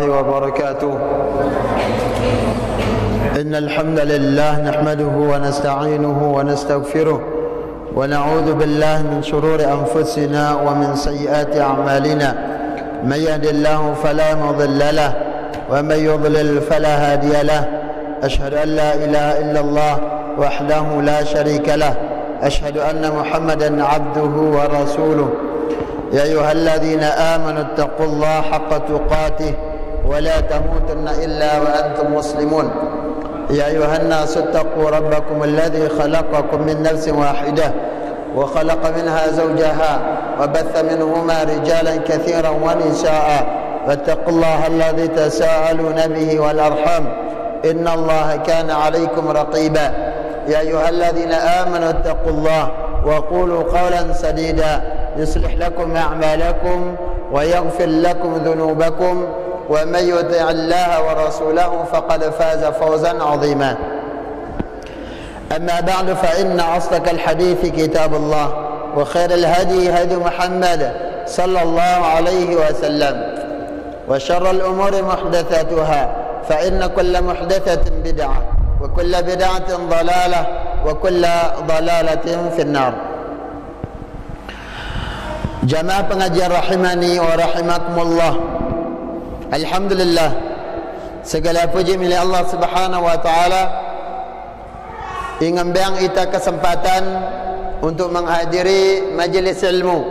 الله وبركاته. إن الحمد لله نحمده ونستعينه ونستغفره ونعوذ بالله من شرور أنفسنا ومن سيئات أعمالنا. من يهد الله فلا مضل له ومن يضلل فلا هادي له. أشهد أن لا إله إلا الله وحده لا شريك له. أشهد أن محمدا عبده ورسوله. يا أيها الذين آمنوا اتقوا الله حق تقاته ولا تموتن إلا وأنتم مسلمون. يا أيها الناس اتقوا ربكم الذي خلقكم من نفس واحدة وخلق منها زوجها وبث منهما رجالا كثيرا ونساء واتقوا الله الذي تساءلون به والأرحام إن الله كان عليكم رقيبا. يا أيها الذين آمنوا اتقوا الله وقولوا قولا سديدا يصلح لكم أعمالكم ويغفر لكم ذنوبكم ومن يطع الله ورسوله فقد فاز فوزا عظيما. أما بعد فإن أصدق الحديث كتاب الله وخير الهدي هدي محمد صلى الله عليه وسلم وشر الأمور محدثاتها فإن كل محدثة بدعة وكل بدعة ضلالة وكل ضلالة في النار. Jamaah pengajian rahimani wa rahimakumullah. Alhamdulillah, segala puji milik Allah Subhanahu wa taala yang memberikan kita kesempatan untuk menghadiri majlis ilmu,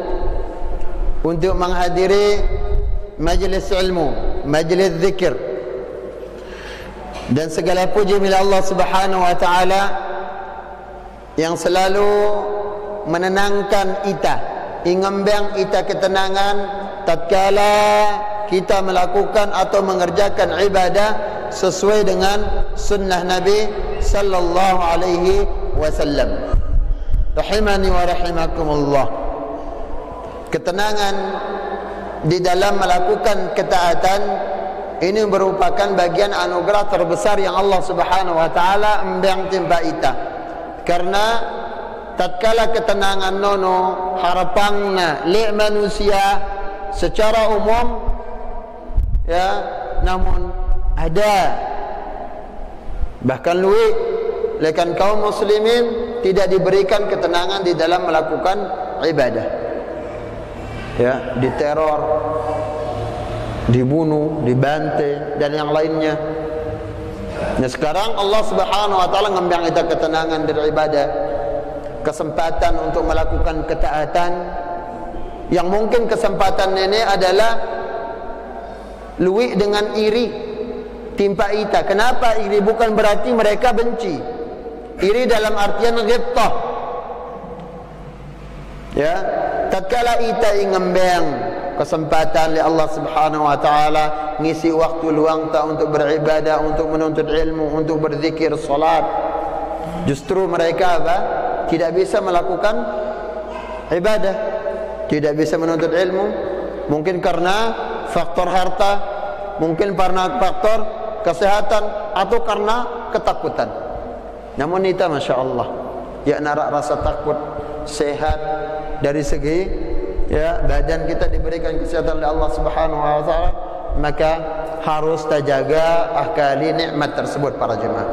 untuk menghadiri majlis ilmu, majlis zikir. Dan segala puji milik Allah Subhanahu wa taala yang selalu menenangkan kita, ingembang kita ketenangan tatkala kita melakukan atau mengerjakan ibadah sesuai dengan sunnah Nabi sallallahu alaihi wasallam. Rahimani wa rahimakumullah. Ketenangan di dalam melakukan ketaatan ini merupakan bagian anugerah terbesar yang Allah Subhanahu wa taala memberikan timba kita. Karena tatkala ketenangan nono harapanna li manusia secara umum ya, namun ada bahkan luwih lekan kaum muslimin tidak diberikan ketenangan di dalam melakukan ibadah, ya, diteror, dibunuh, dibantai dan yang lainnya. Nah, sekarang Allah Subhanahu wa taala ngembang kita ketenangan dari ibadah, kesempatan untuk melakukan ketaatan yang mungkin kesempatan ini adalah luwih dengan iri timpa ita. Kenapa iri? Bukan berarti mereka benci. Iri dalam artian ghibtah. Ya, tatkala ita ingembang kesempatan oleh Allah Subhanahu wa taala ngisi waktu luang ta untuk beribadah, untuk menuntut ilmu, untuk berzikir, salat, justru mereka apa? Tidak bisa melakukan ibadah, tidak bisa menuntut ilmu, mungkin karena faktor harta, mungkin karena faktor kesehatan, atau karena ketakutan. Namun kita Masya Allah, ya, narak rasa takut, sehat dari segi ya badan kita diberikan kesehatan oleh Allah Subhanahu wa taala, maka harus terjaga akali nikmat tersebut para jemaah.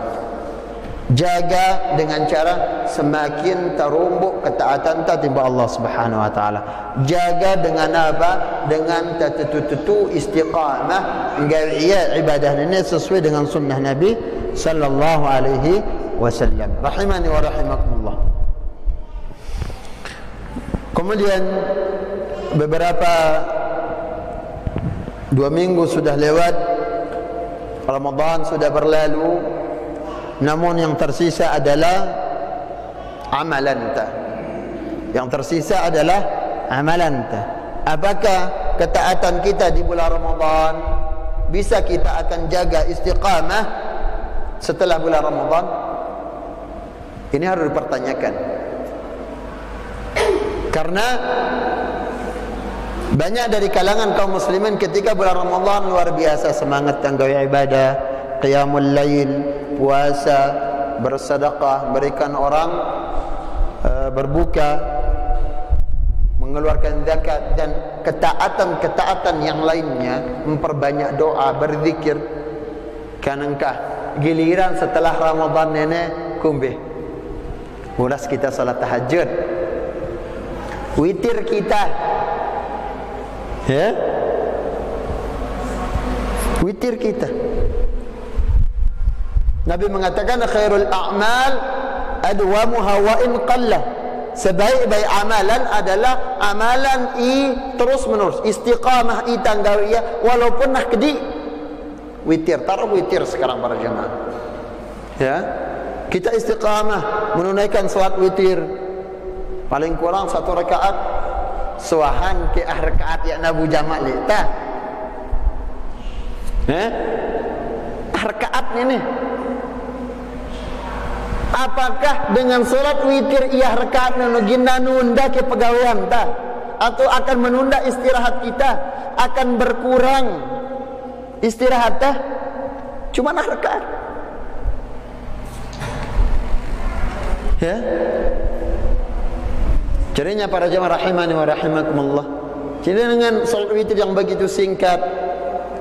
Jaga dengan cara semakin terumbuk ketaatan timba Allah Subhanahu wa taala. Jaga dengan apa? Dengan tetu istiqamah hingga ibadah ini sesuai dengan sunnah Nabi sallallahu alaihi wasallam. Rahimani wa rahimakumullah. Kemudian beberapa 2 minggu sudah lewat, Ramadan sudah berlalu. Namun yang tersisa adalah amalan ta. Yang tersisa adalah amalan ta. Apakah ketaatan kita di bulan Ramadan bisa kita akan jaga istiqamah setelah bulan Ramadan? Ini harus dipertanyakan. Karena banyak dari kalangan kaum muslimin ketika bulan Ramadan luar biasa semangat tanggawi ibadah, qiyamul lail, puasa, bersedekah, berikan orang berbuka, mengeluarkan zakat dan ketaatan-ketaatan yang lainnya, memperbanyak doa, berzikir, kanangkah giliran setelah Ramadan nenek kumbih ulas kita salat tahajud, witir kita, ya, witir kita. Nabi mengatakan khairul a'mal adwamuha wa in qalla. Sebaik-baik amalan adalah amalan terus menerus, istiqamah tanggawiyah walaupun nah kedi. Witir, taruh witir sekarang para jemaah. Ya. Kita istiqamah menunaikan salat witir. Paling kurang 1 rakaat suahan ke rakaat ya nabu jamak li tah. Rakaat ini. Apakah dengan salat witir ia rakaat nunugina nunda ke pegawaian tah, atau akan menunda istirahat kita, akan berkurang istirahat tah? Cuma rakaat. Ya. Jadinya para jemaah rahimani wa rahimakumullah. Jadi dengan salat witir yang begitu singkat,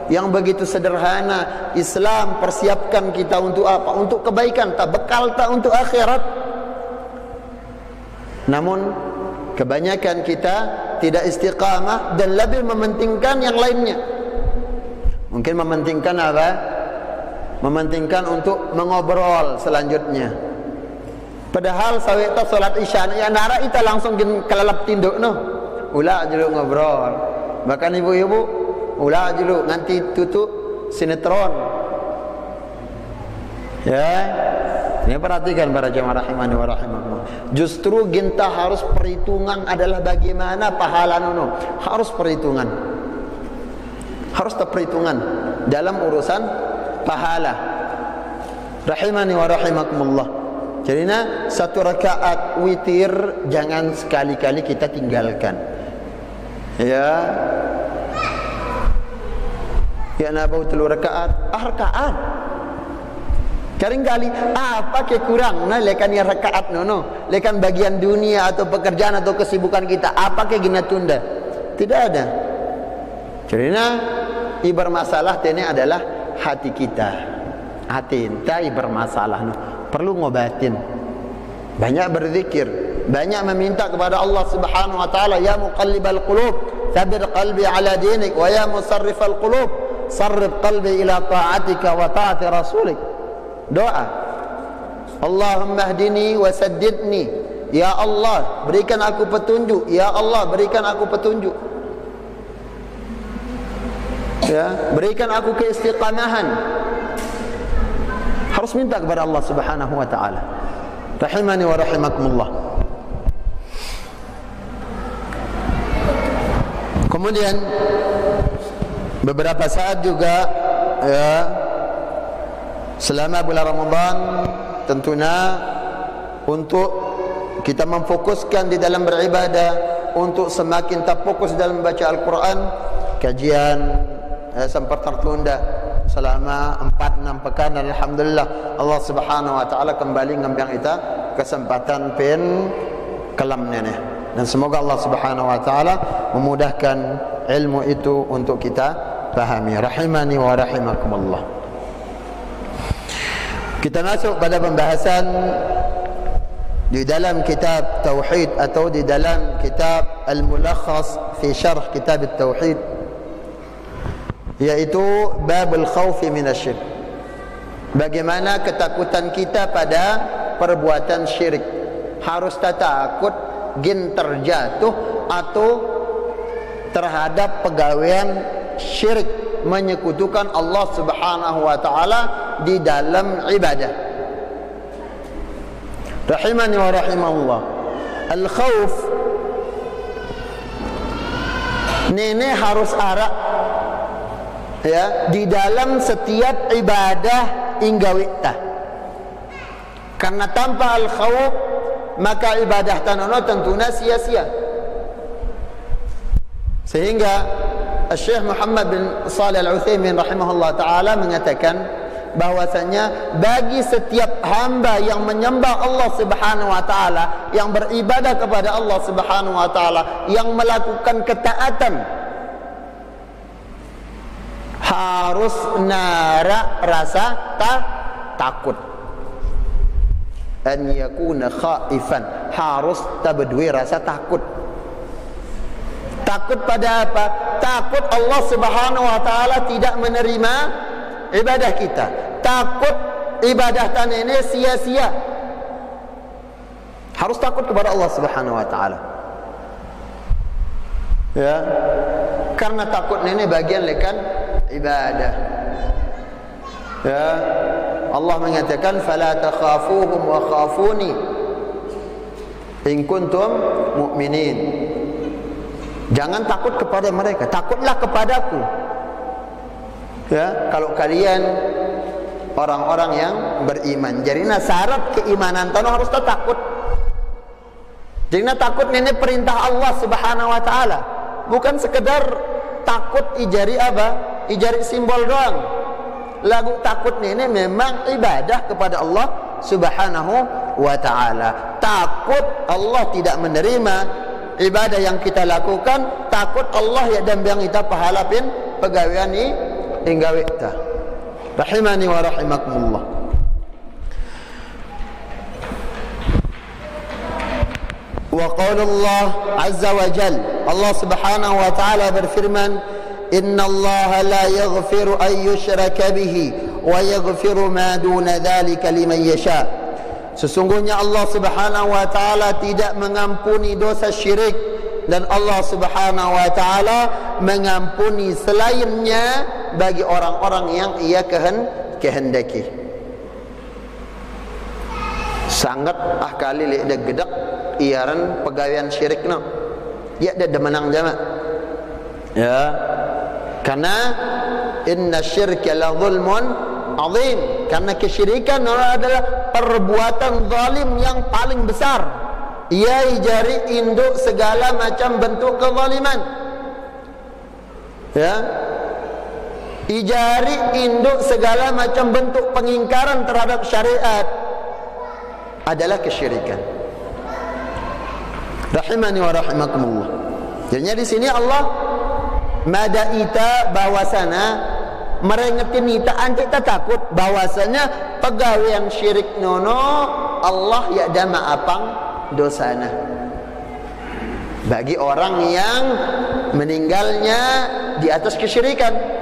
yang begitu sederhana, Islam persiapkan kita untuk apa? Untuk kebaikan, tak bekal tak untuk akhirat. Namun kebanyakan kita tidak istiqamah dan lebih mementingkan yang lainnya. Mungkin mementingkan apa? Mementingkan untuk mengobrol selanjutnya. Padahal sawita salat isya ya nara kita langsung kelalap tinduk no. Ulah jelu ngobrol. Bahkan ibu-ibu ulah jelu nanti tutup sinetron. Ya. Ini perhatikan para jemaah rahimani wa rahimakumullah. Justru kita harus perhitungan adalah bagaimana pahala nono. Harus perhitungan. Harus perhitungan dalam urusan pahala. Rahimani wa rahimakumullah. Jadi 1 rakaat witir jangan sekali-kali kita tinggalkan. Ya. Ya nabau 3 rakaat, rakaat. Kali-kali apa kekurang nah lekan ya rakaat nono, lekan bagian dunia atau pekerjaan atau kesibukan kita, apa ke gina tunda? Tidak ada. Jadi bermasalah ini adalah hati kita. Hati kita bermasalah no. Perlu ngobatin. Banyak berzikir, banyak meminta kepada Allah Subhanahu wa taala, ya muqallibal qulub, tsabbir qalbi ala dinik, wa ya musarrifal qulub, sarrif qalbi ila ta'atika wa ta'ati rasulik. Doa. Allahumma hdini wa saddidni. Ya Allah, berikan aku petunjuk. Ya Allah, berikan aku petunjuk. Ya, berikan aku keistiqamahan. Harus minta kepada Allah Subhanahu wa taala. Rahimani wa rahimakumullah. Kemudian beberapa saat juga ya selama bulan Ramadan tentunya untuk kita memfokuskan di dalam beribadah, untuk semakin terfokus dalam membaca Al-Quran, kajian sempat tertunda selama 4-6 pekan dan alhamdulillah Allah Subhanahu wa taala kembali ngambil kita kesempatan pen kelam ini. Dan semoga Allah Subhanahu wa taala memudahkan ilmu itu untuk kita pahami. Rahimani wa rahimakumullah. Kita masuk pada pembahasan di dalam kitab Tauhid atau di dalam kitab Al-Mulakhas fi Syarh Kitab At-Tauhid, yaitu babul khaufi minasyirk. Bagaimana ketakutan kita pada perbuatan syirik. Harus takut gin terjatuh atau terhadap pegawaian syirik, menyekutukan Allah Subhanahu wa taala di dalam ibadah. Rahimani wa rahimahullah. Al-khauf nenek harus arah ya di dalam setiap ibadah inggawita. Karena tanpa al-khauf maka ibadah tanono tentunya sia-sia. Sehingga Syekh Muhammad bin Shalih Al-Utsaimin rahimahullah taala mengatakan bahwasanya bagi setiap hamba yang menyembah Allah Subhanahu wa taala, yang beribadah kepada Allah Subhanahu wa taala, yang melakukan ketaatan, harus nara rasa takut. An yakuna khaifan, harus tabdui rasa takut. Takut pada apa? Takut Allah Subhanahu wa taala tidak menerima ibadah kita. Takut ibadah tan ini sia-sia. Harus takut kepada Allah Subhanahu wa taala. Ya. Karena takut ini bagian lekan ibadah. Ya. Allah mengatakan fala takhafuhum wa khafuni in kuntum mu'minin. Jangan takut kepada mereka, takutlah kepadaku. Ya, kalau kalian orang-orang yang beriman. Jadi syarat keimanan itu harus takut. Jadi takut ini perintah Allah Subhanahu wa taala. Bukan sekedar takut ijari apa? Ijari simbol doang. Lagu takut ini memang ibadah kepada Allah Subhanahu wa taala. Takut Allah tidak menerima ibadah yang kita lakukan, takut Allah ya dambang kita pahalapin pegawaian ni hingga kita. Rahimani wa rahimakumullah. Wa qala Allah azza wa jalla, Allah Subhanahu wa taala berfirman, inna Allah la yaghfiru an yushraka bihi wa yaghfiru ma duna dhalika liman yasha. Sesungguhnya Allah Subhanahu wa taala tidak mengampuni dosa syirik, dan Allah Subhanahu wa taala mengampuni selainnya bagi orang-orang yang ia kehendaki. Sangat kali le ada gedak iaran pegawaian syirik no. Ya ada menang jama. Ya. Karena inna syirka la zulmun azim. Karena kesyirikan adalah perbuatan zalim yang paling besar. Ia jari induk segala macam bentuk kezaliman. Ya. Ijari induk segala macam bentuk pengingkaran terhadap syariat adalah kesyirikan. Rahimani wa rahimakumullah. Jadi di sini Allah madaita bahwasana merengetin kita kita takut bahwasanya pegawai yang syirik nono Allah ya ada maafang dosana bagi orang yang meninggalnya di atas kesyirikan.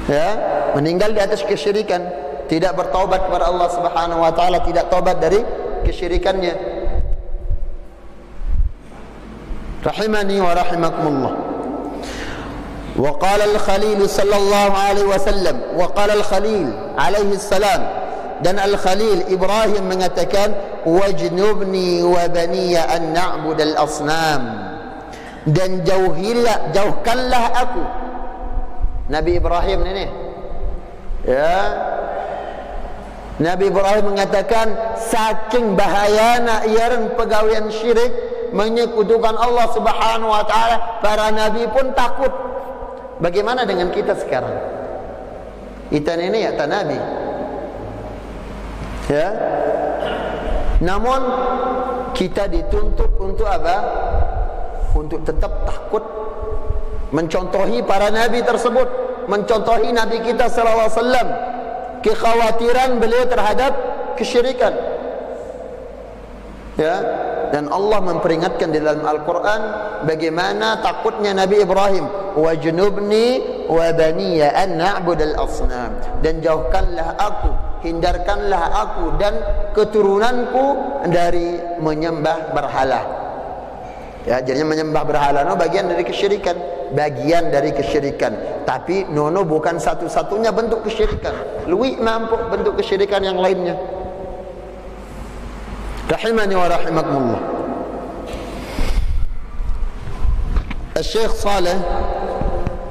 Ya, meninggal di atas kesyirikan, tidak bertaubat kepada Allah Subhanahu wa taala, tidak taubat dari kesyirikannya. Rahimani wa rahimakumullah. Wa qala al-Khalil sallallahu alaihi wasallam, wa qala al-Khalil alaihi salam, dan al-Khalil Ibrahim mengatakan, wajnubni wa baniya an na'bud al-asnam, dan jauhkanlah aku. Nabi Ibrahim ini, ya, Nabi Ibrahim mengatakan saking bahayana iaran pegawaian syirik, menyekutukan Allah Subhanahu wa taala, para nabi pun takut. Bagaimana dengan kita sekarang? Kita ini ya tak nabi. Ya. Namun kita dituntut untuk apa? Untuk tetap takut, mencontohi para nabi tersebut, mencontohi nabi kita sallallahu alaihi wasallam, kekhawatiran beliau terhadap kesyirikan. Ya, dan Allah memperingatkan di dalam Al-Quran bagaimana takutnya Nabi Ibrahim, wajnubni wa baniya an na'budal asnam, dan jauhkanlah aku, hindarkanlah aku dan keturunanku dari menyembah berhala. Ya, jadinya menyembah berhala no bagian dari kesyirikan, bagian dari kesyirikan. Tapi nono bukan satu-satunya bentuk kesyirikan. Luwih mampu bentuk kesyirikan yang lainnya. Rahimani wa rahimakumullah. Syekh Saleh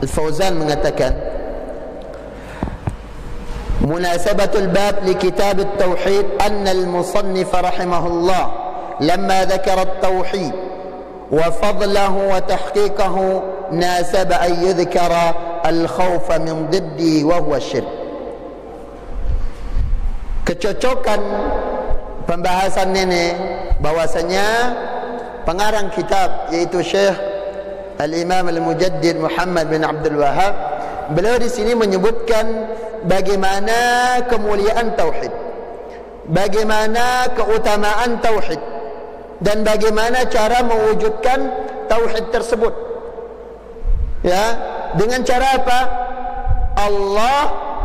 Al-Fauzan mengatakan, munasabatul bab li kitab at-tauhid anna al-musannif rahimahullah lamma dhakara at-tauhid wa fadlahu wa tahqiqahu nasaba an yudhkara al-khawfa min diddi wa huwa syirk. Kecocokan pembahasan ini bahwasanya pengarang kitab yaitu Syekh Al-Imam Al-Mujaddid Muhammad bin Abdul Wahhab, beliau di sini menyebutkan bagaimana kemuliaan tauhid, bagaimana keutamaan tauhid, dan bagaimana cara mewujudkan tauhid tersebut. Ya, dengan cara apa? Allah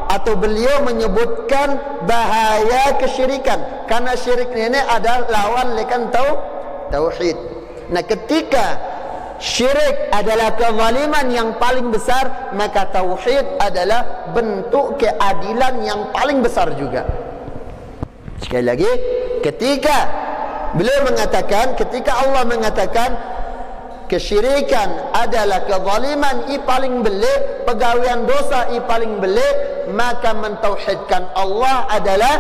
atau beliau menyebutkan bahaya kesyirikan, karena syirik ini adalah lawan lekan tauhid. Nah, ketika syirik adalah kezaliman yang paling besar, maka tauhid adalah bentuk keadilan yang paling besar juga. Sekali lagi, ketika beliau mengatakan, ketika Allah mengatakan kesyirikan adalah kezaliman i paling belik, pegawaian dosa i paling belik, maka mentauhidkan Allah adalah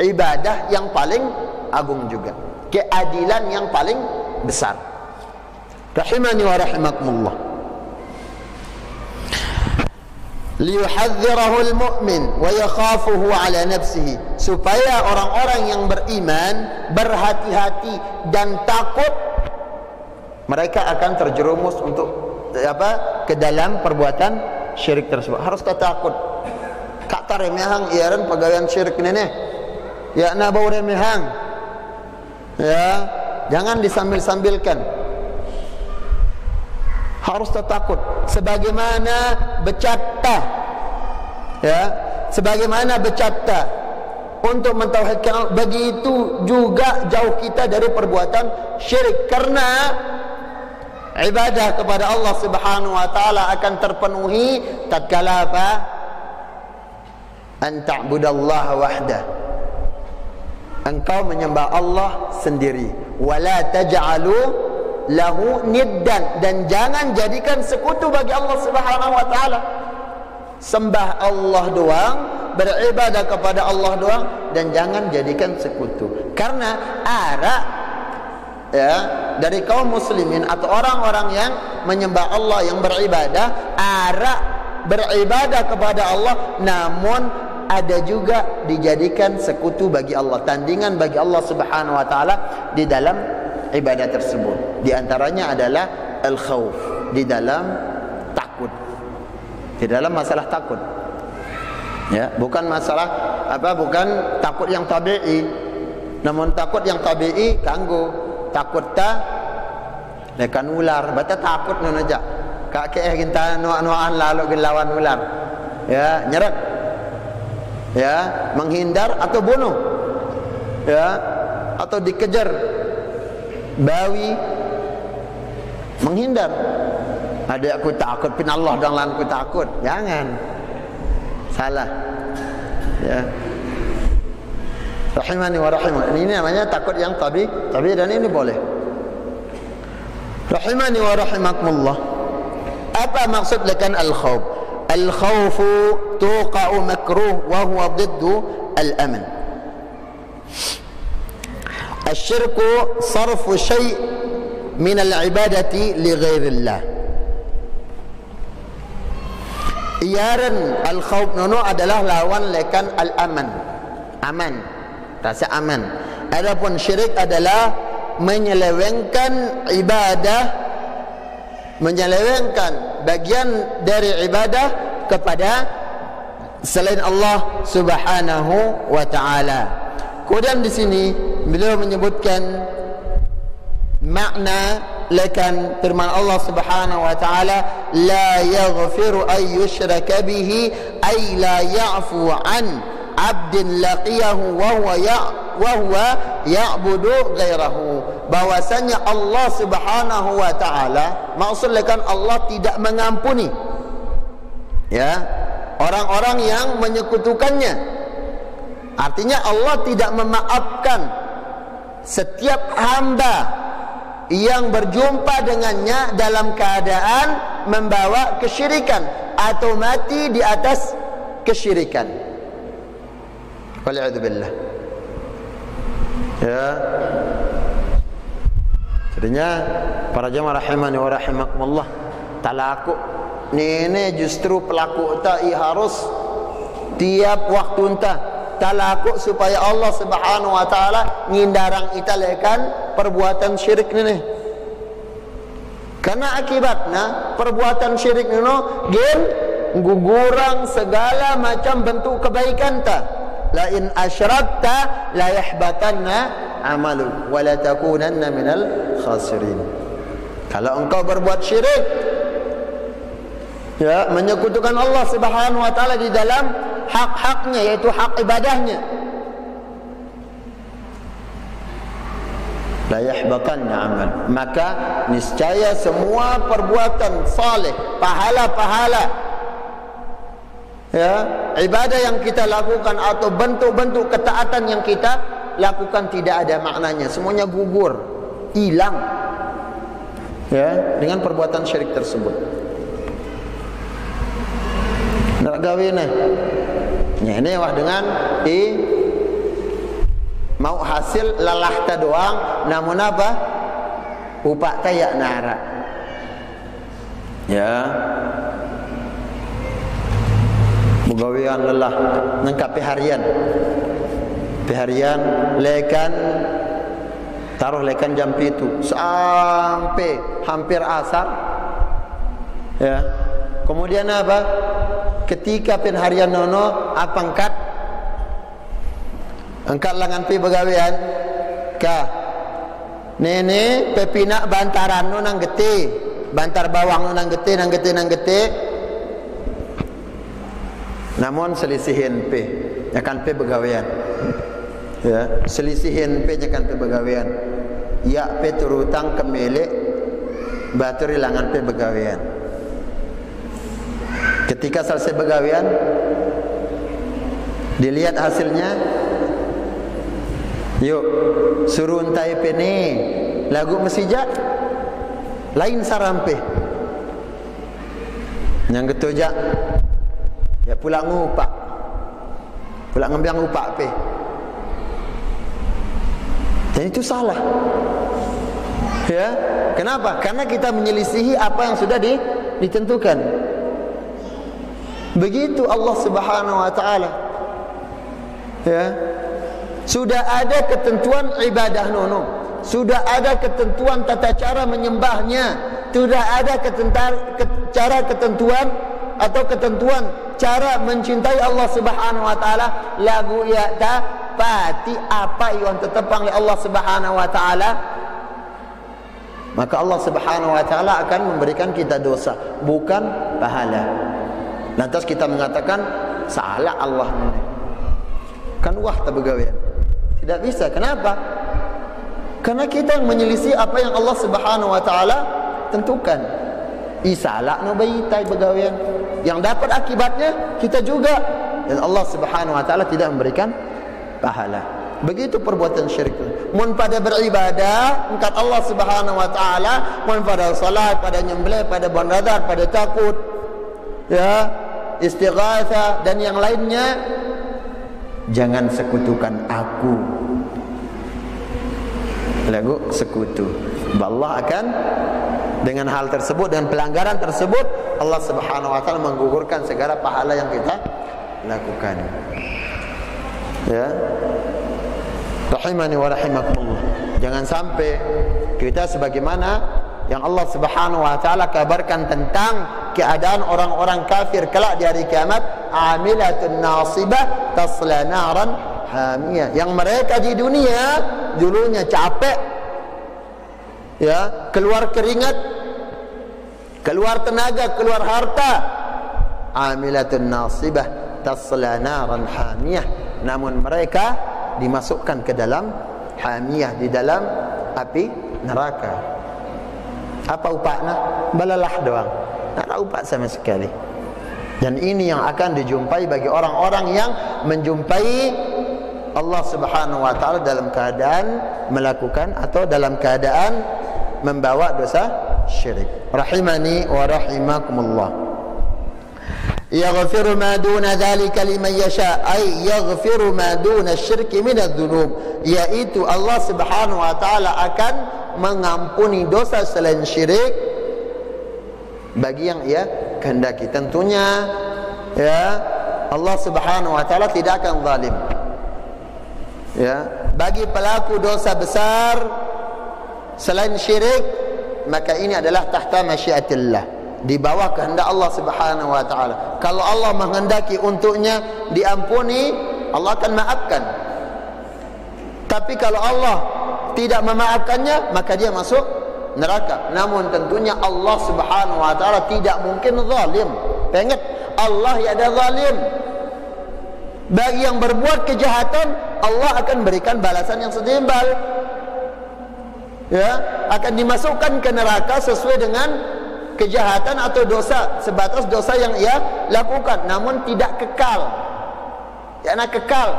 ibadah yang paling agung juga, keadilan yang paling besar. Rahimani wa rahimakumullah. Liyuhadzirahu al-mu'min wa yakhafuhu ala nafsihi, supaya orang-orang yang beriman berhati-hati dan takut mereka akan terjerumus untuk ke dalam perbuatan syirik tersebut. Harus takut. Kak taremehang iaran pegawaian syirik ini. Ya na bau remehang. Ya, jangan disambil-sambilkan. Harus takut sebagaimana bercata. Ya, sebagaimana bercata untuk mentauhidkan Allah, begitu juga jauh kita dari perbuatan syirik, karena ibadah kepada Allah Subhanahu wa taala akan terpenuhi tatkala apa? An ta'budallaha wahdah. Engkau menyembah Allah sendiri. Wala taj'alu lahu niddan, dan jangan jadikan sekutu bagi Allah Subhanahu wa taala. Sembah Allah doang, beribadah kepada Allah doang, dan jangan jadikan sekutu. Karena ada ya dari kaum muslimin atau orang-orang yang menyembah Allah, yang beribadah, arah beribadah kepada Allah, namun ada juga dijadikan sekutu bagi Allah, tandingan bagi Allah Subhanahu wa taala di dalam ibadah tersebut. Di antaranya adalah al-khauf, di dalam takut, di dalam masalah takut. Ya, bukan masalah bukan takut yang tabi'i, namun takut yang tabi'i kanggo takut ta lekan ular, bata takut nun aja. Kak kita nuan lalu lawan ular. Ya, nyerek. Ya, menghindar atau bunuh. Ya, atau dikejar bawi, menghindar. Ada aku takut pin Allah dan lan aku takut. Jangan. Salah. Ya. Rahimani wa rahimah. Ini namanya takut yang tabi, dan ini boleh. Rahimani wa rahimakumullah. Apa maksud dengan al-khawf? Al-khawfu tuqa'u makruh wa huwa diddu al-aman. Asyirku sarfu syai' min al-ibadati li ghairillah. Iaran al-khawf nono adalah lawan lekan al-aman. Aman, rasa aman. Adapun syirik adalah menyelewengkan ibadah, menyelewengkan bagian dari ibadah kepada selain Allah Subhanahu wa taala. Kemudian di sini beliau menyebutkan makna lekan firman Allah Subhanahu wa taala, la yaghfiru ay yushraka bihi ay la ya'fu an 'abdin laqiyahu wa huwa ya'budu ghairahu. Bahwasanya Allah Subhanahu wa taala, maksudnya Allah tidak mengampuni ya orang-orang yang menyekutukannya. Artinya Allah tidak memaafkan setiap hamba yang berjumpa dengannya dalam keadaan membawa kesyirikan atau mati di atas kesyirikan. Wal'iyadzubillah. Ya. Jadinya para jemaah rahimani wa rahimakumullah, talaku Ini justru pelaku tak harus tiap waktu entah talaku supaya Allah Subhanahu wa taala ngindarang ita lekan perbuatan syirik ni. Karena akibatnya perbuatan syirik ni gen gugurang segala macam bentuk kebaikan ta. La in asyrakta la yahbatanna amaluk wa la takunanna minal khasirin. Kalau engkau berbuat syirik, ya, menyekutukan Allah Subhanahu wa taala di dalam hak-haknya, yaitu hak ibadahnya, la yahbatanna amal, maka niscaya semua perbuatan saleh, pahala-pahala, ya, ibadah yang kita lakukan atau bentuk-bentuk ketaatan yang kita lakukan tidak ada maknanya, semuanya gugur, hilang, ya, dengan perbuatan syirik tersebut. Nak gawe ni, ini wah dengan mau hasil lelah ta doang, namun apa? Upak tayak nara, ya. Begawian lelah nengkapi harian lekan taruh lekan jam 7 sampai hampir asar, ya. Kemudian apa? Ketika pen harian nono apa angkat langan pi begawian kah nene pepina bantaran no nang gete, bantar bawang no nang gete, namun selisihin pe nyakan pe begawian, ya, selisihin pe nyakan pe begawian, ya pe turutang kemele baturi langan pe begawian. Ketika selesai begawian, dilihat hasilnya, yuk suruh entai pene lagu mesija lain sarampe yang ketujuh ya pulang ngupak, pulang ngembiang ngupak pe, dan itu salah, ya. Kenapa? Karena kita menyelisihi apa yang sudah ditentukan. Begitu Allah Subhanahu wa taala, ya. Sudah ada ketentuan ibadah nono, sudah ada ketentuan tata cara menyembahnya, sudah ada ketentuan cara mencintai Allah Subhanahu wa taala. Lagu ya ta pati apa yang tetapang oleh Allah Subhanahu wa taala, maka Allah Subhanahu wa taala akan memberikan kita dosa, bukan pahala. Lantas kita mengatakan salah Allah ini, kan wah tak begawian. Tidak bisa. Kenapa? Karena kita yang menyelisih apa yang Allah Subhanahu wa taala tentukan. Isalah no baitai begawian, yang dapat akibatnya kita juga, dan Allah Subhanahu wa taala tidak memberikan pahala. Begitu perbuatan syirik. Mun pada beribadah engkat Allah Subhanahu wa taala, mun pada salat, pada nyembelih, pada bernadar, pada takut, ya, istighatsah dan yang lainnya, jangan sekutukan aku. Lagu sekutu. Allah akan dengan hal tersebut, dengan pelanggaran tersebut, Allah Subhanahu wa taala menggugurkan segala pahala yang kita lakukan. Ya. Rahimani wa rahimakumullah. Jangan sampai kita sebagaimana yang Allah Subhanahu wa taala kabarkan tentang keadaan orang-orang kafir kelak di hari kiamat, amilatun nasibah tasla naran hamiyah, yang mereka di dunia dulunya capek, ya, keluar keringat, keluar tenaga, keluar harta, amilatun nasibah tasla naran hamiyah, namun mereka dimasukkan ke dalam hamiyah, di dalam api neraka. Apa upahnya? Balalah doang, tak ada upah sama sekali. Dan ini yang akan dijumpai bagi orang-orang yang menjumpai Allah Subhanahu wa taala dalam keadaan melakukan atau dalam keadaan membawa dosa syirik. Rahimani wa rahimakumullah. Yaghfiru ma duna dzalika liman yasha, ay yaghfiru ma duna syirki minadz dzunub, yaitu Allah Subhanahu wa taala akan mengampuni dosa selain syirik bagi yang ia kehendaki. Tentunya ya Allah Subhanahu wa taala tidak akan zalim. Ya, bagi pelaku dosa besar selain syirik, maka ini adalah tahta masyiatillah, di bawah kehendak Allah Subhanahu wa taala. Kalau Allah menghendaki untuknya diampuni, Allah akan maafkan. Tapi kalau Allah tidak memaafkannya, maka dia masuk neraka. Namun tentunya Allah Subhanahu wa taala tidak mungkin zalim. Ingat, Allah ya ada zalim. Bagi yang berbuat kejahatan, Allah akan berikan balasan yang setimpal. Ya, akan dimasukkan ke neraka sesuai dengan kejahatan atau dosa, sebatas dosa yang ia lakukan, namun tidak kekal. Ya, kekal.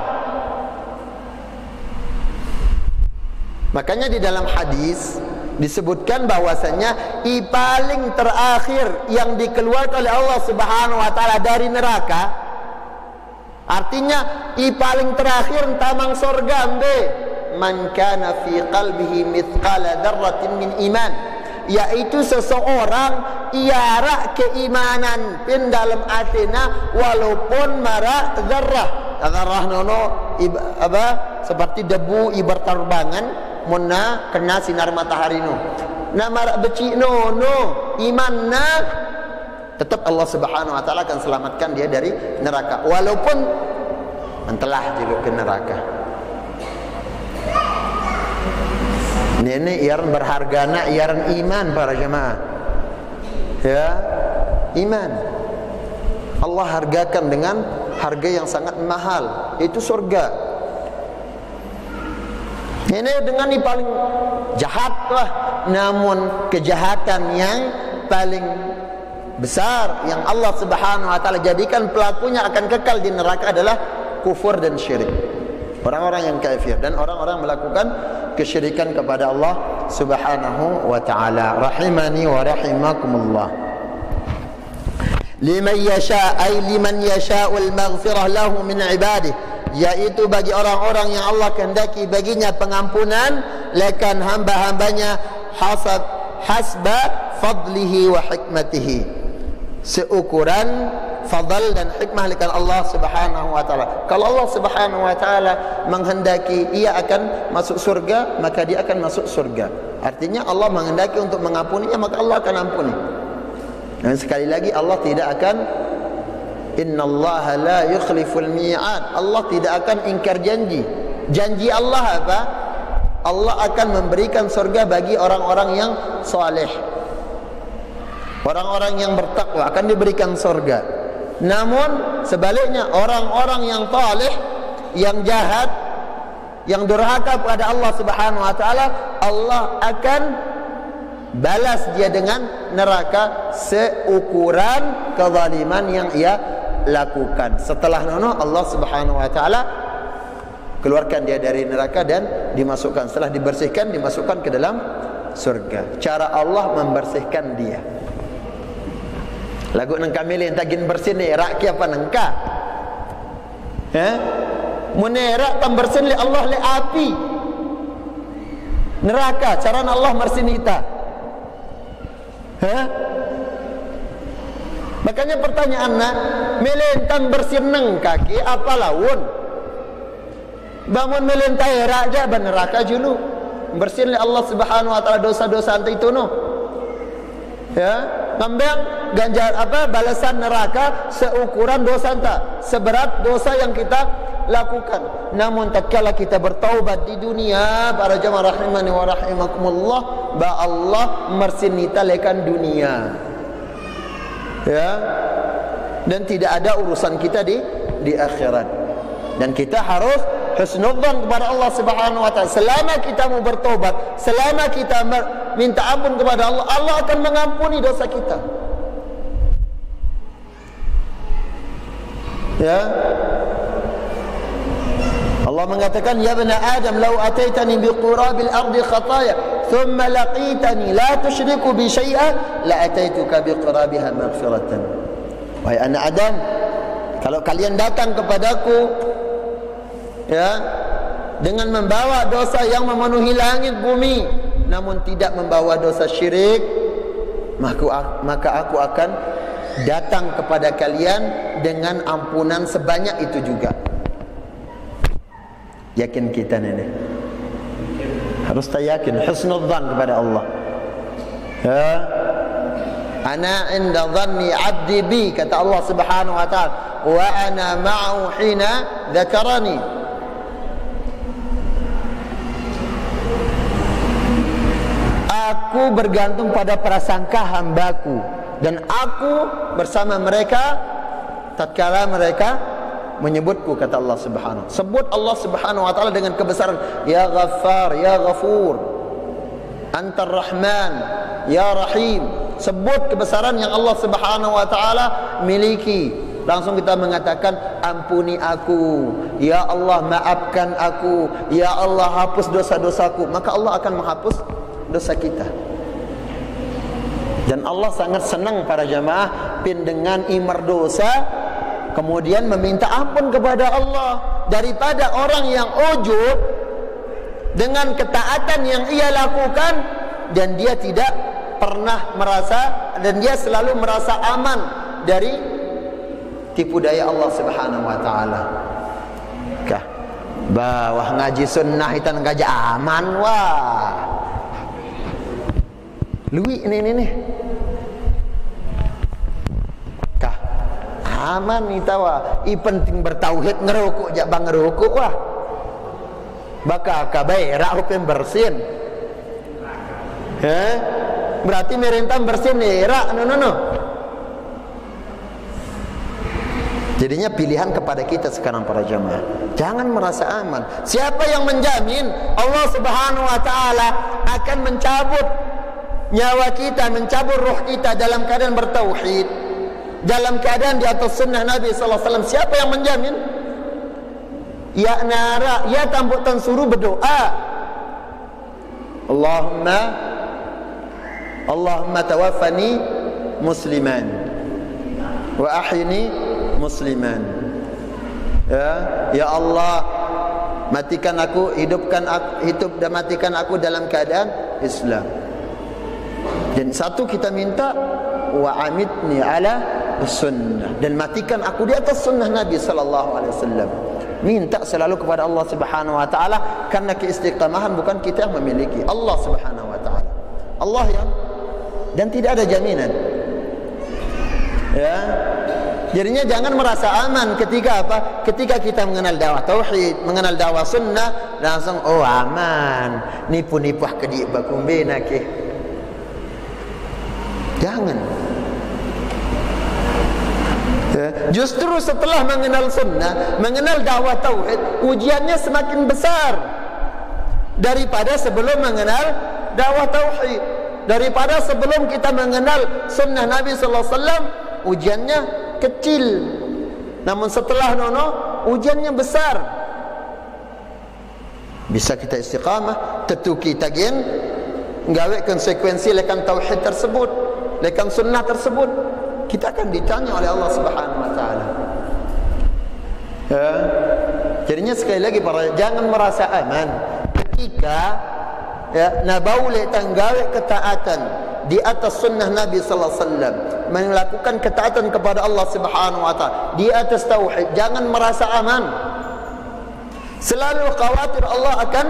Makanya di dalam hadis disebutkan bahwasanya paling terakhir yang dikeluarkan oleh Allah Subhanahu wa taala dari neraka, artinya paling terakhir tamang surga ambe, man kana fi qalbihi mithqala dzarratin min iman, yaitu seseorang iara keimanan pin dalam atina walaupun mara zarrah. Zarrah nono seperti debu berterbangan munna kena sinar matahari no. Na mara beci nono imanna, tetap Allah Subhanahu wa taala akan selamatkan dia dari neraka walaupun mentelah juga ke neraka. Ini iaran berhargana, iaran iman para jemaah. Ya, iman. Allah hargakan dengan harga yang sangat mahal, itu surga. Ini dengan yang paling jahat lah, namun kejahatan yang paling besar yang Allah Subhanahu wa taala jadikan pelakunya akan kekal di neraka adalah kufur dan syirik. Orang-orang yang kafir dan orang-orang melakukan kesyirikan kepada Allah Subhanahu wa taala. Rahimani wa rahimakumullah. Liman yasha ay liman yasha'ul maghfirah lahu min ibadihi, yaitu bagi orang-orang yang Allah kehendaki baginya pengampunan lekan hamba-hambanya hasba fadlihi wa hikmatihi, seukuran fadl dan hikmah lekan Allah Subhanahu wa taala. Kalau Allah Subhanahu wa taala menghendaki ia akan masuk surga, maka dia akan masuk surga. Artinya Allah menghendaki untuk mengampuninya, maka Allah akan ampuni. Dan sekali lagi Allah tidak akan, innallaha la yukhliful mi'ad, Allah tidak akan ingkar janji. Janji Allah apa? Allah akan memberikan surga bagi orang-orang yang saleh, orang-orang yang bertakwa akan diberikan surga. Namun sebaliknya orang-orang yang talih, yang jahat, yang durhaka kepada Allah Subhanahu wa taala, Allah akan balas dia dengan neraka seukuran kezaliman yang ia lakukan. Setelah nono Allah Subhanahu wa taala keluarkan dia dari neraka dan dimasukkan, setelah dibersihkan dimasukkan ke dalam surga. Cara Allah membersihkan dia. Lagu nang kami yang tagin bersih ni rakyat apa nangka? Munerak tam bersih li Allah li api neraka. Cara Allah bersih kita. Makanya pertanyaannya, melentang bersih nang kaki apa laun? Bangun melentai raja ban neraka julu. Bersih li Allah Subhanahu wa taala dosa-dosa ante itu no. Ya, ngambang ganjar apa balasan neraka seukuran dosa anta, seberat dosa yang kita lakukan. Namun tatkala kita bertaubat di dunia, para jamaah rahimani wa rahimakumullah, ba Allah mersinita lekan dunia. Ya. Dan tidak ada urusan kita di akhirat. Dan kita harus husnudzan kepada Allah Subhanahu wa taala. Selama kita mau bertobat, selama kita minta ampun kepada Allah, Allah akan mengampuni dosa kita. Ya. Allah mengatakan, ya bani Adam, law ataitani biqurabil ardi khataya thumma laqitani la tusyriku bi syai'a la ataituka biqurabiha maghfiratan. Wahai anak Adam, kalau kalian datang kepadaku ya dengan membawa dosa yang memenuhi langit bumi namun tidak membawa dosa syirik, maka aku akan datang kepada kalian dengan ampunan sebanyak itu juga. Yakin kita nenek? Harus yakin, husnudzan kepada Allah. Ya. Ana inda dhanni 'abdi bi, kata Allah Subhanahu wa taala, wa ana ma'ahu hina dzakarani. Aku bergantung pada prasangka hambaku, dan aku bersama mereka tatkala mereka menyebutku, kata Allah Subhanahu. Sebut Allah Subhanahu wa taala dengan kebesaran, ya Ghaffar, ya Ghafur, Antar Rahman, ya Rahim. Sebut kebesaran yang Allah Subhanahu wa taala miliki. Langsung kita mengatakan, ampuni aku, ya Allah maafkan aku, ya Allah hapus dosa-dosaku. Maka Allah akan menghapus dosa kita. Dan Allah sangat senang para jamaah dengan imar dosa kemudian meminta ampun kepada Allah, daripada orang yang ujub dengan ketaatan yang ia lakukan dan dia tidak pernah merasa, dan dia selalu merasa aman dari tipu daya Allah Subhanahu wa taala. Kah bawah ngaji sunnah itu ngaji aman wah. Lui ini kah aman ni tawa. I penting bertauhid ngerokok jak bang ngerokok wah. Baka kabai raupen bersin. Berarti merintah bersin ni rak no. Jadinya pilihan kepada kita sekarang para jamaah. Jangan merasa aman. Siapa yang menjamin Allah Subhanahu wa taala akan mencabut nyawa kita, mencabut roh kita dalam keadaan bertauhid, dalam keadaan di atas sunnah Nabi sallallahu alaihi wasallam? Siapa yang menjamin? Ya nara, ya tambutan suruh berdoa. Allahumma tawaffani musliman wa ahyini musliman. Ya Allah, matikan aku, hidupkan aku, hidup dan matikan aku dalam keadaan Islam. Dan satu kita minta, wa amitni ala sunnah, dan matikan aku di atas sunnah Nabi sallallahu alaihi wasallam. Minta selalu kepada Allah Subhanahu wa taala, karena keistiqamahan bukan kita yang memiliki, Allah Subhanahu wa taala. Allah yang, dan tidak ada jaminan. Ya. Jadinya jangan merasa aman ketika apa? Ketika kita mengenal dakwah tauhid, mengenal dakwah sunnah, langsung oh aman. Nipu-nipu kedik bakumbena ke. Jangan. Ya. Justru setelah mengenal sunnah, mengenal dakwah tauhid, ujiannya semakin besar daripada sebelum mengenal dakwah tauhid. Daripada sebelum kita mengenal sunnah Nabi sallallahu alaihi wasallam, ujiannya kecil. Namun setelah nono, ujiannya besar. Bisa kita istiqamah, tentu kita gen nggawe konsekuensi lekan tauhid tersebut, lekan sunnah tersebut. Kita akan ditanya oleh Allah Subhanahu wa taala. Ya. Jadinya sekali lagi para, jangan merasa aman ketika ya nabaule tanggawe ketaatan di atas sunnah Nabi sallallahu alaihi wasallam, melakukan ketaatan kepada Allah Subhanahu wa taala di atas tauhid. Jangan merasa aman. Selalu khawatir Allah akan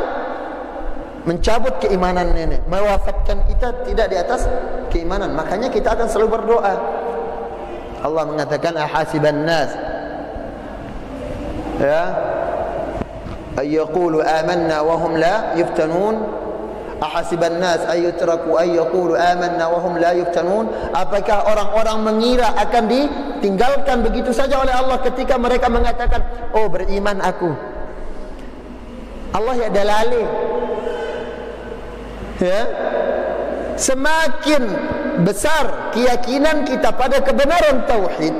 mencabut keimanan nenek, mewafatkan kita tidak di atas keimanan. Makanya kita akan selalu berdoa. Allah mengatakan ahasiban nas ya ayyaqulu amanna wa hum la yuftanun. Ahasiban nas ayyutraku ayyaqulu amanna wa hum la yuftanun. Apakah orang-orang mengira akan ditinggalkan begitu saja oleh Allah ketika mereka mengatakan oh beriman aku? Allah ya dalali. Ya. Semakin besar keyakinan kita pada kebenaran tauhid,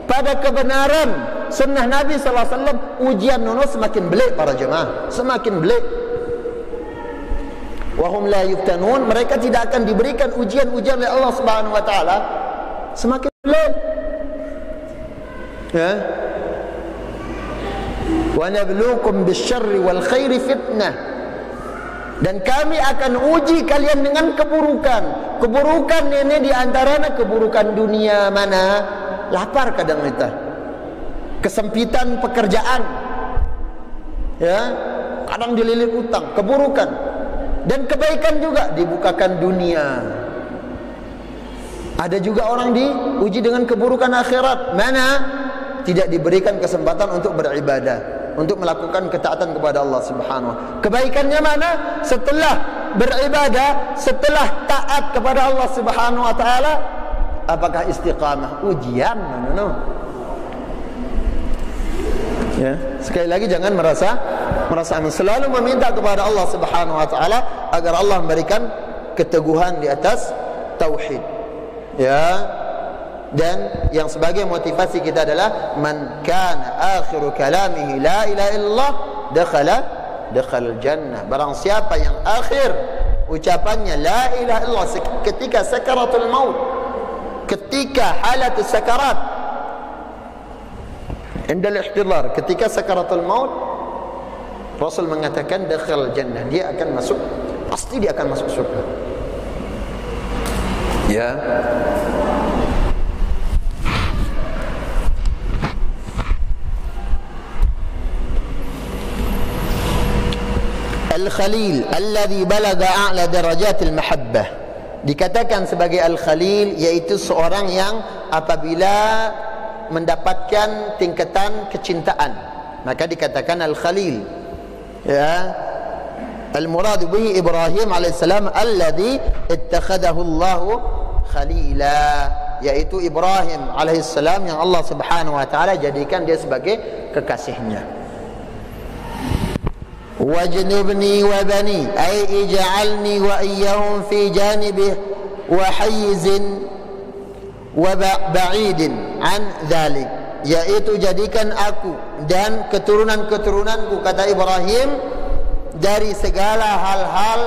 pada kebenaran sunnah Nabi sallallahu alaihi wasallam, ujian nono semakin belik para jemaah, semakin belik. Wahum la yuftanun, mereka tidak akan diberikan ujian-ujian oleh Allah Subhanahu wa taala, semakin belik. Ya. Wa nabluukum bisyarri wal khairi fitnah. Dan kami akan uji kalian dengan keburukan. Keburukan ini diantaranya keburukan dunia mana? Lapar kadang kita, kesempitan pekerjaan, ya, kadang dililit utang, keburukan. Dan kebaikan juga dibukakan dunia. Ada juga orang diuji dengan keburukan akhirat, mana tidak diberikan kesempatan untuk beribadah, untuk melakukan ketaatan kepada Allah Subhanahu wa Ta'ala. Kebaikannya mana? Setelah beribadah, setelah taat kepada Allah Subhanahu wa Ta'ala, apakah istiqamah? Ujian mana? Ya, sekali lagi jangan merasa selalu meminta kepada Allah Subhanahu wa Ta'ala agar Allah memberikan keteguhan di atas tauhid. Ya. Dan yang sebagai motivasi kita adalah man kana akhiru kalamihi la ilaha illallah dakhala jannah. Barang siapa yang akhir ucapannya la ilaha illallah ketika sakaratul maut, ketika halat sakarat, indal ihtidar, ketika sakaratul maut, Rasul mengatakan dakhala jannah, dia akan masuk, pasti dia akan masuk surga. Ya. Al-Khalil alladhi balaga a'la darajatil mahabbah, dikatakan sebagai Al-Khalil yaitu seorang yang apabila mendapatkan tingkatan kecintaan maka dikatakan Al-Khalil. Ya, al-murad bihi Ibrahim alaihissalam alladhi ittakhadahu Allah khalila, yaitu Ibrahim alaihissalam yang Allah Subhanahu wa taala jadikan dia sebagai kekasihnya. Wajnubni wa bani ay ij'alni wa iyyahum fi janibih wa hayyizin wa ba'idin an dhalik, yaitu jadikan aku dan keturunan-keturunanku, kata Ibrahim, dari segala hal-hal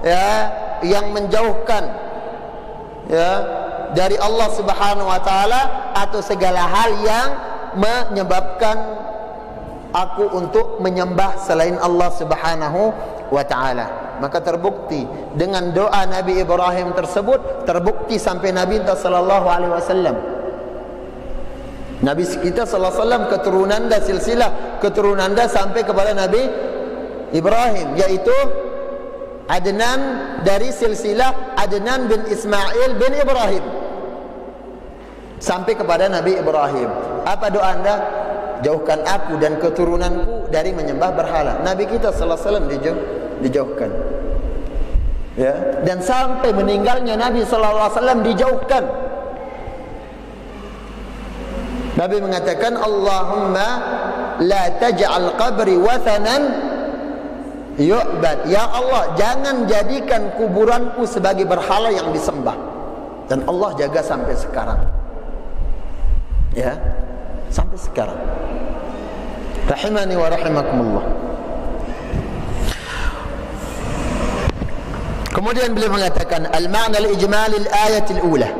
ya yang menjauhkan ya dari Allah Subhanahu wa taala, atau segala hal yang menyebabkan aku untuk menyembah selain Allah Subhanahu wa ta'ala. Maka terbukti dengan doa Nabi Ibrahim tersebut, terbukti sampai Nabi kita sallallahu alaihi wasallam. Nabi kita sallallahu alaihi wasallam keturunan dan silsilah keturunan dah sampai kepada Nabi Ibrahim, yaitu Adnan, dari silsilah Adnan bin Ismail bin Ibrahim sampai kepada Nabi Ibrahim. Apa doa anda? Jauhkan aku dan keturunanku dari menyembah berhala. Nabi kita sallallahu alaihi wasallam dijauhkan. Ya, dan sampai meninggalnya Nabi sallallahu alaihi wasallam dijauhkan. Nabi mengatakan, Allahumma la taj'al qabri wathanan yu'bad. Ya Allah, jangan jadikan kuburanku sebagai berhala yang disembah. Dan Allah jaga sampai sekarang. Ya, sampai sekarang. Rahimani wa rahimakumullah. Kemudian beliau mengatakan al-ma'na al-ijmali al-ayat al-ula.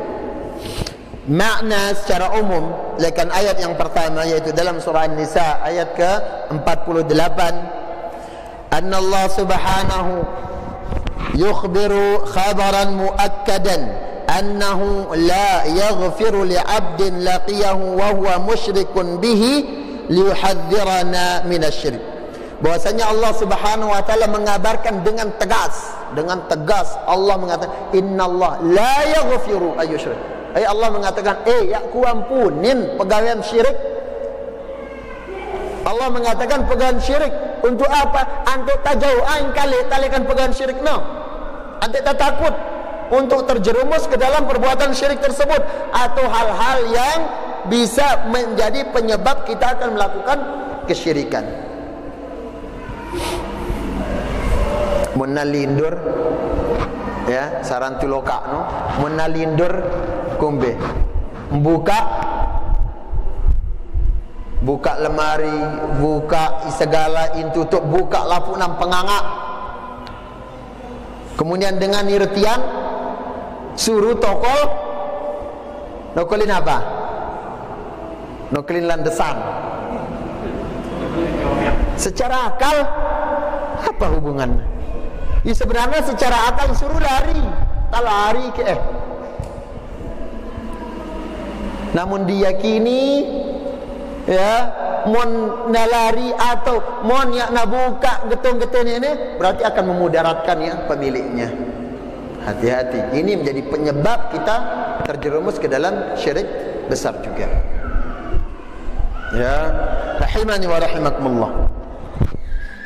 Makna secara umum lekan ayat yang pertama, yaitu dalam surah An-Nisa ayat ke-48, anna Allah subhanahu yukhbiru khabaran muakkadan annahu la yaghfiru li'abdin laqiyahu wa huwa musyrikun bihi liyuhadzirana minasyirik. Bahwasanya Allah Subhanahu wa taala mengabarkan dengan tegas Allah mengatakan innallaha la yaghfiru ayyushrik. Allah mengatakan ya ku ampunin pegawaian syirik. Allah mengatakan pegawaian syirik untuk apa? Ante tajauh aing kali talikan pegawaian syirik no. Ante tak takut untuk terjerumus ke dalam perbuatan syirik tersebut atau hal-hal yang bisa menjadi penyebab kita akan melakukan kesyirikan. Munalindur ya saran tuloka no, munalindur kumbe buka lemari, buka segala intutup, buka lapu nang penganga. Kemudian dengan irtian suruh tokol nokolin apa? Nokolin landesan. Secara akal apa hubungannya? Sebenarnya secara akal suruh lari, tak lari ke namun diyakini ya mon nalari atau mon yak nabuka getong-getong ini berarti akan memudaratkan ya pemiliknya. Hati-hati, ini menjadi penyebab kita terjerumus ke dalam syirik besar juga. Ya, rahimani wa rahimakumullah.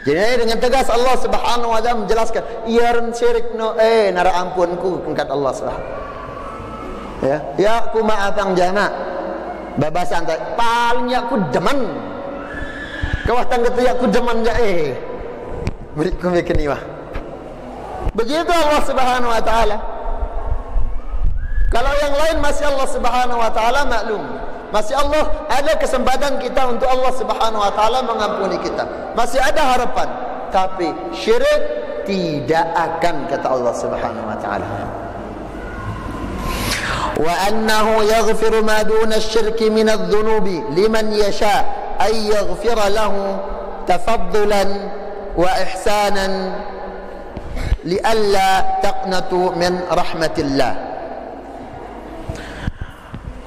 Jadi dengan tegas Allah Subhanahu wa taala menjelaskan, iyaran syirik no nara ampunku engkat Allah Subhanahu. Ya aku maafang jana. Babasan tak paling aku demen. Kawah tangga tu aku demen ja beriku mikir wah. Begitu Allah Subhanahu wa taala. Kalau yang lain masih Allah Subhanahu wa taala maklum. Masih Allah ada kesempatan kita untuk Allah Subhanahu wa taala mengampuni kita. Masih ada harapan. Tapi syirik tidak akan, kata Allah Subhanahu wa taala. Wa annahu yaghfiru ma duna asy-syirki min adh-dhunubi liman yasha ay yaghfira lahu tafaddulan wa ihsanan li'alla taqnatu min rahmatillah.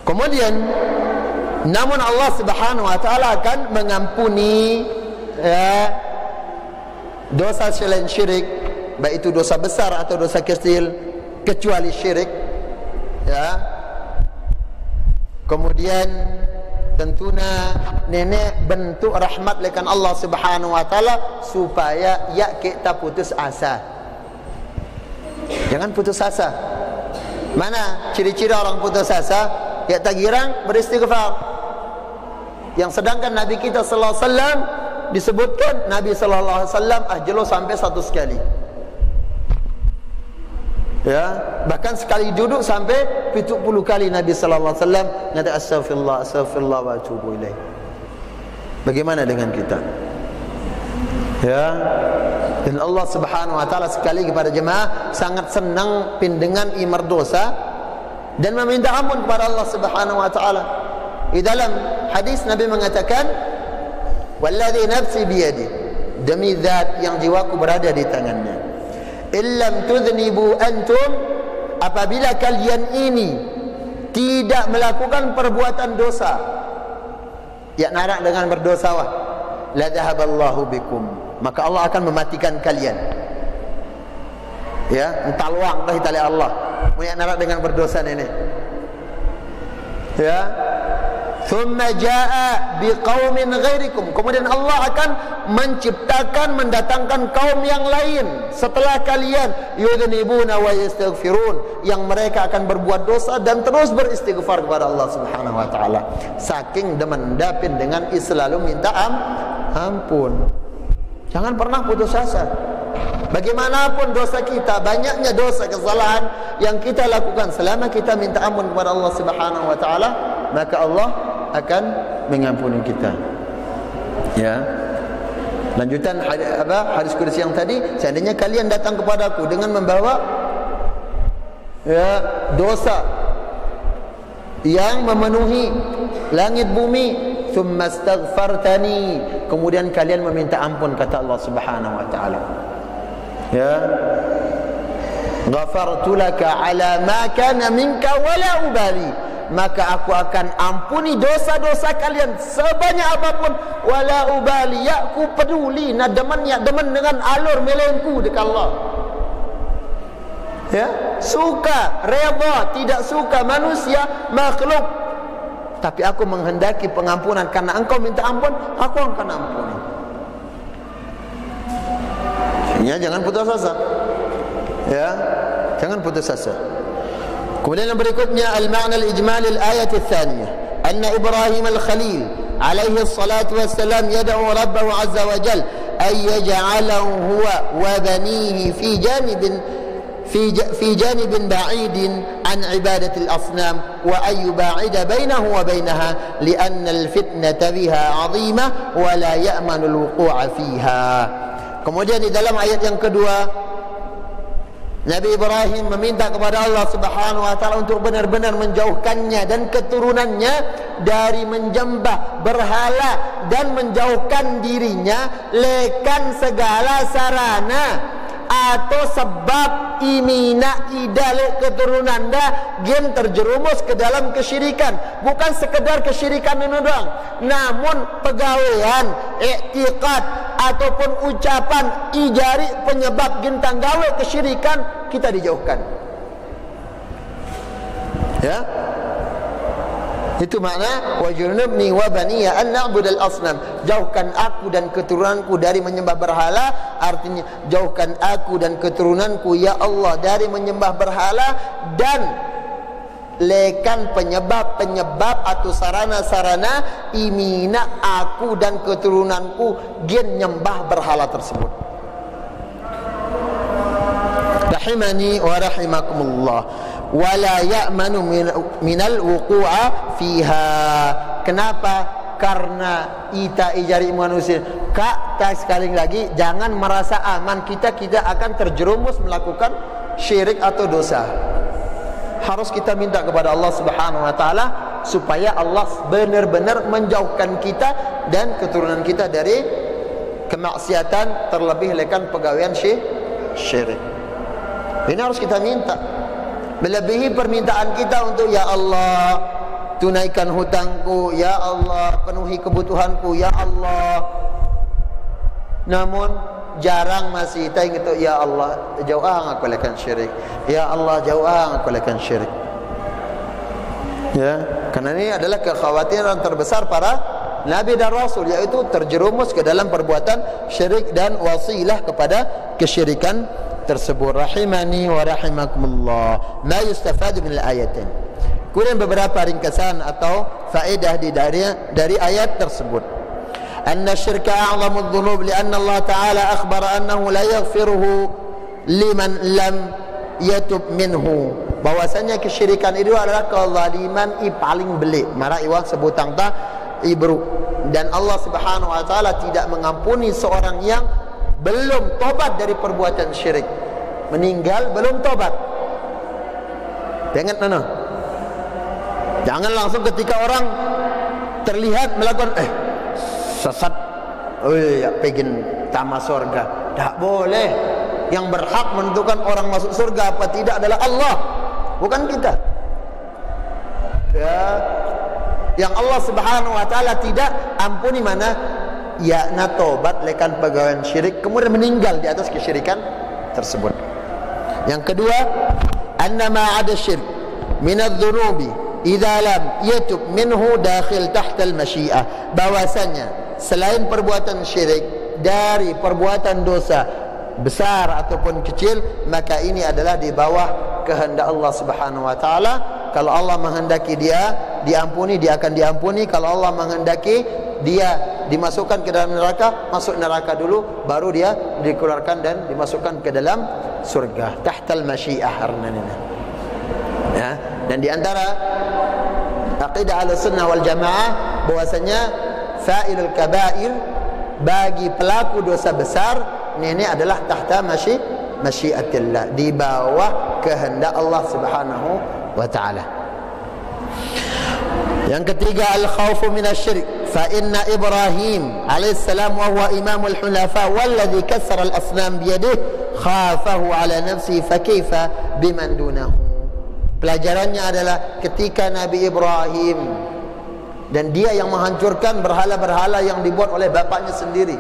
Kemudian namun Allah Subhanahu wa taala akan mengampuni dosa selain syirik, baik itu dosa besar atau dosa kecil, kecuali syirik. Ya. Kemudian tentunya nenek bentuk rahmat lekan Allah Subhanahu wa taala supaya ya kita putus asa. Jangan putus asa. Mana ciri-ciri orang putus asa? Ya tak girang beristighfar. Yang sedangkan Nabi kita sallallahu alaihi wasallam disebutkan Nabi sallallahu alaihi wasallam ajlo sampai 100 kali. Ya, bahkan sekali duduk sampai 70 kali Nabi sallallahu alaihi wasallam ngata astaghfirullah astaghfirullah wa atubu ilaih. Bagaimana dengan kita? Ya. Dan Allah Subhanahu wa taala sekali kepada jemaah sangat senang pindengan imar dosa dan meminta ampun kepada Allah Subhanahu wa taala. Di dalam hadis Nabi mengatakan, "Wallazi nafsi biyadi," demi zat yang jiwaku berada di tangannya. "Illam tudhnibu antum," apabila kalian ini tidak melakukan perbuatan dosa, ya narak dengan berdosa wah, la dhahaballahu bikum, maka Allah akan mematikan kalian. Ya, entah luang dah hitali Allah. Muyak narak dengan berdosa ini. Ya. Thumma jaa biqaumin ghairikum. Kemudian Allah akan menciptakan, mendatangkan kaum yang lain setelah kalian, yudhnibuna wa yastaghfirun, yang mereka akan berbuat dosa dan terus beristighfar kepada Allah Subhanahu wa taala. Saking demen dapin dengan selalu minta ampun. Jangan pernah putus asa. Bagaimanapun dosa kita, banyaknya dosa kesalahan yang kita lakukan, selama kita minta ampun kepada Allah Subhanahu wa taala, maka Allah akan mengampuni kita. Ya. Lanjutan hadis qudsi yang tadi, seandainya kalian datang kepadaku dengan membawa dosa yang memenuhi langit bumi, thumma astaghfartani, kemudian kalian meminta ampun, kata Allah Subhanahu wa taala. Ya. Ghafartu laka ala ma kana minka wala ubali, maka aku akan ampuni dosa-dosa kalian sebanyak apapun, wala ubali, ya aku peduli, nak demen dengan alur melengku dekat Allah. Ya, suka, redha, tidak suka, manusia, makhluk, tapi aku menghendaki pengampunan karena engkau minta ampun, aku akan ampuni. Ya, jangan putus asa. Ya, jangan putus asa. Kemudian yang berikutnya al-ma'na al-ijmali al-ayat al-thaniyah, anna Ibrahim al-Khalil alaihi salatu wassalam yad'u rabbahu azza wa jal ay yaj'alahu huwa wa banihi fi janibin ba'idin an ibadati al-asnam wa ay yuba'ida bainahu wa bainaha li'anna al-fitnata biha 'azimah wa la ya'manu al-wuqu'a fiha. Kemudian di dalam ayat yang kedua, Nabi Ibrahim meminta kepada Allah Subhanahu wa taala untuk benar-benar menjauhkannya dan keturunannya dari menjambah berhala dan menjauhkan dirinya lekan segala sarana atau sebab imina idale keturunan dah gen terjerumus ke dalam kesyirikan. Bukan sekedar kesyirikan itu doang, namun pegawaian, i'tiqad ataupun ucapan ijari penyebab gen tanggawe kesyirikan kita dijauhkan. Ya, itu makna wajunubni wa baniya an na'budal asnam. Jauhkan aku dan keturunanku dari menyembah berhala. Artinya jauhkan aku dan keturunanku ya Allah dari menyembah berhala, dan lekan penyebab-penyebab atau sarana-sarana imina aku dan keturunanku gen nyembah berhala tersebut. Rahimani wa rahimakumullah. Wala ya'manu minal wuqu'a fiha. Kenapa? Karena ita ijari manusia. Kak, sekali lagi jangan merasa aman kita akan terjerumus melakukan syirik atau dosa. Harus kita minta kepada Allah Subhanahu wa taala supaya Allah benar-benar menjauhkan kita dan keturunan kita dari kemaksiatan, terlebih lekan pegawaian syirik. Ini harus kita minta. Melebihi permintaan kita untuk ya Allah tunaikan hutangku, ya Allah penuhi kebutuhanku, ya Allah. Namun jarang masih kita ingat ya Allah jauhang aku lekan syirik, ya Allah jauhang aku lekan syirik. Ya, karena ini adalah kekhawatiran terbesar para Nabi dan Rasul, yaitu terjerumus ke dalam perbuatan syirik dan wasilah kepada kesyirikan tersebut. Rahimani wa rahimakumullah. Ma yustafadu min al-ayatin. Kemudian beberapa ringkasan atau faedah dari ayat tersebut. Anna syirka a'zamu adh-dhunub li'anna Allah Ta'ala akhbara annahu la yaghfiruhu liman lam yatub minhu. Bahwasanya kesyirikan itu adalah kezaliman paling belik. Mara iwan sebutang ta ibru. Dan Allah Subhanahu wa taala tidak mengampuni seorang yang belum tobat dari perbuatan syirik, meninggal belum tobat. Jangan jangan langsung ketika orang terlihat melakukan sesat, ya pengen tamat surga. Tak boleh. Yang berhak menentukan orang masuk surga apa tidak adalah Allah, bukan kita. Ya, yang Allah Subhanahu wa taala tidak ampuni mana ya na tobat lekan pegawaian syirik kemudian meninggal di atas kesyirikan tersebut. Yang kedua, annama ada syirk min adz-dzunubi idza lam yatub minhu dakhil tahta al-masyiah. Bahwasanya selain perbuatan syirik dari perbuatan dosa besar ataupun kecil, maka ini adalah di bawah kehendak Allah Subhanahu wa taala. Kalau Allah menghendaki dia diampuni, dia akan diampuni. Kalau Allah menghendaki dia dimasukkan ke dalam neraka, masuk neraka dulu, baru dia dikeluarkan dan dimasukkan ke dalam surga. Tahtal masyiah arnanina. Ya, dan di antara aqidah Ahlussunnah wal Jamaah bahwasanya fa'ilul kabair, bagi pelaku dosa besar ini adalah tahta masyiatillah, di bawah kehendak Allah Subhanahu wa taala. Yang ketiga, al-khawfu minasyirik. Fa inna Ibrahim alaihissalam wa huwa imamul hunafa walladhi kassara al-asnam biyadihi khafahu ala nafsi fa kaifa biman dunahu. Pelajarannya adalah ketika Nabi Ibrahim, dan dia yang menghancurkan berhala-berhala yang dibuat oleh bapaknya sendiri,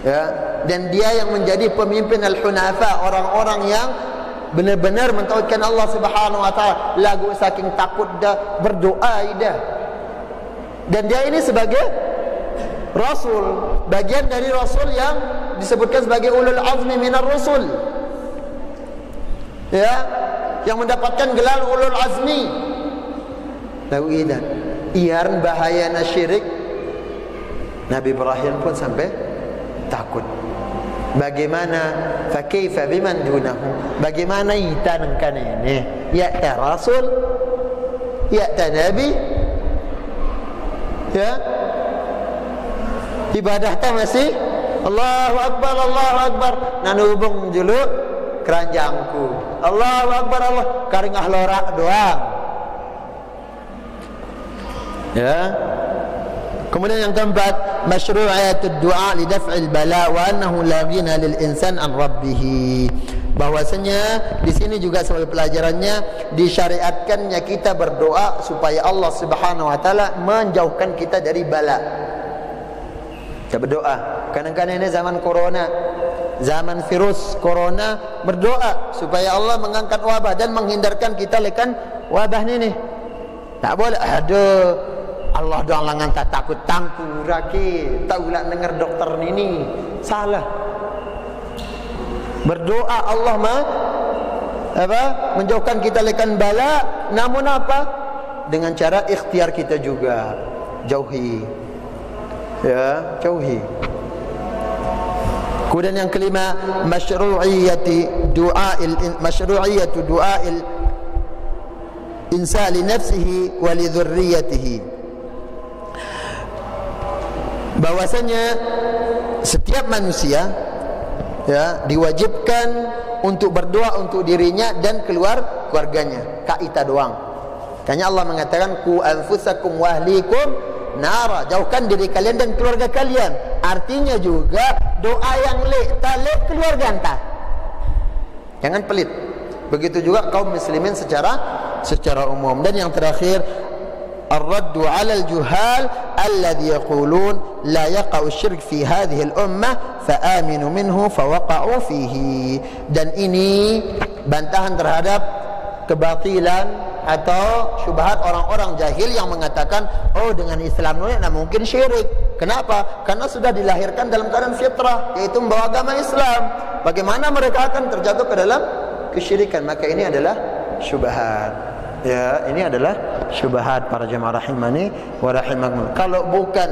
ya, dan dia yang menjadi pemimpin al-hunafa, orang-orang yang benar-benar mentauhidkan Allah Subhanahu wa taala, lagu saking takut dah berdoa dah. Dan dia ini sebagai rasul, bagian dari rasul yang disebutkan sebagai ulul azmi minar rusul, ya, yang mendapatkan gelar ulul azmi. Lalu idan iar bahaya syirik, Nabi Ibrahim pun sampai takut. Bagaimana fakaifa biman dunahu, bagaimana ita nengkan ini ya ta rasul, ya ta nabi, ya ibadah ta masih Allahu akbar, Allahu akbar, nanubung juluk keranjangku, Allahu akbar, Allah karingah lorak doang, ya. Kemudian yang keempat, masyru'iyatud du'a li daf'il bala wa annahu la ghina lil insan an rabbih. Bahwasanya di sini juga sebagai pelajarannya disyariatkannya kita berdoa supaya Allah Subhanahu wa taala menjauhkan kita dari bala. Kita berdoa. Kadang-kadang ini zaman corona, zaman virus corona, berdoa supaya Allah mengangkat wabah dan menghindarkan kita lekan wabah ini. Tak boleh ada Allah doang langan tak takut tangku raki, tak ulah dengar dokter ini. Salah. Berdoa Allah menjauhkan kita lekan bala, namun apa? Dengan cara ikhtiar kita juga. Jauhi. Ya, jauhi. Kemudian yang kelima, masyru'iyatu du'a'il insan li nafsihi wa li dhurriyyatihi. Bahwasanya setiap manusia diwajibkan untuk berdoa untuk dirinya dan keluarganya. Kaita doang. Kanya Allah mengatakan ku anfusakum wa ahlikum nara, jauhkan diri kalian dan keluarga kalian. Artinya juga doa yang tak keluarga anta. Jangan pelit. Begitu juga kaum muslimin secara umum. Dan yang terakhir, ar-raddu 'ala al-juhal alladhi yaqulun la yaqa'u syirk fi hadhihi al-ummah fa aminu minhu fa waqa'u fihi. Dan ini bantahan terhadap kebatilan atau syubhat orang-orang jahil yang mengatakan, oh dengan Islam ini tidak mungkin syirik. Kenapa? Karena sudah dilahirkan dalam keadaan fitrah, yaitu membawa agama Islam. Bagaimana mereka akan terjatuh ke dalam kesyirikan? Maka ini adalah syubhat. Ya, ini adalah syubhat para jemaah rahimani wa rahimakumullah. Kalau bukan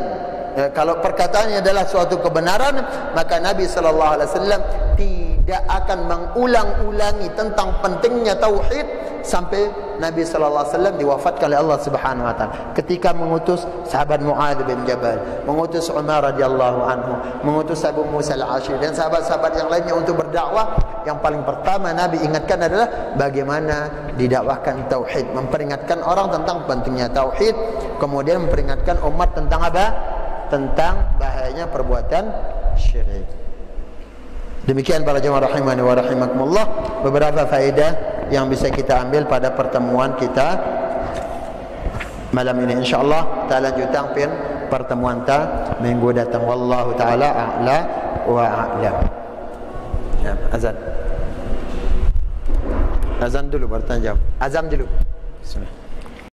kalau perkataannya adalah suatu kebenaran, maka Nabi sallallahu alaihi wasallam tidak akan mengulang-ulangi tentang pentingnya tauhid sampai Nabi sallallahu alaihi wasallam diwafatkan oleh Allah Subhanahu wa taala. Ketika mengutus sahabat Muadz bin Jabal, mengutus Umar radhiyallahu anhu, mengutus Abu Musa al-Asy'ari dan sahabat-sahabat yang lainnya untuk berdakwah, yang paling pertama Nabi ingatkan adalah bagaimana didakwahkan tauhid, memperingatkan orang tentang pentingnya tauhid, kemudian memperingatkan umat tentang apa? Tentang bahayanya perbuatan syirik. Demikian para jemaah rahimani wa rahimakumullah, beberapa faedah yang bisa kita ambil pada pertemuan kita malam ini. Insyaallah ta lanjutang pin pertemuan ta minggu datang. Wallahu taala a'la wa a'lam. Ya, azan. Azan dulu bertanya jawab. Azam dulu. Bismillah.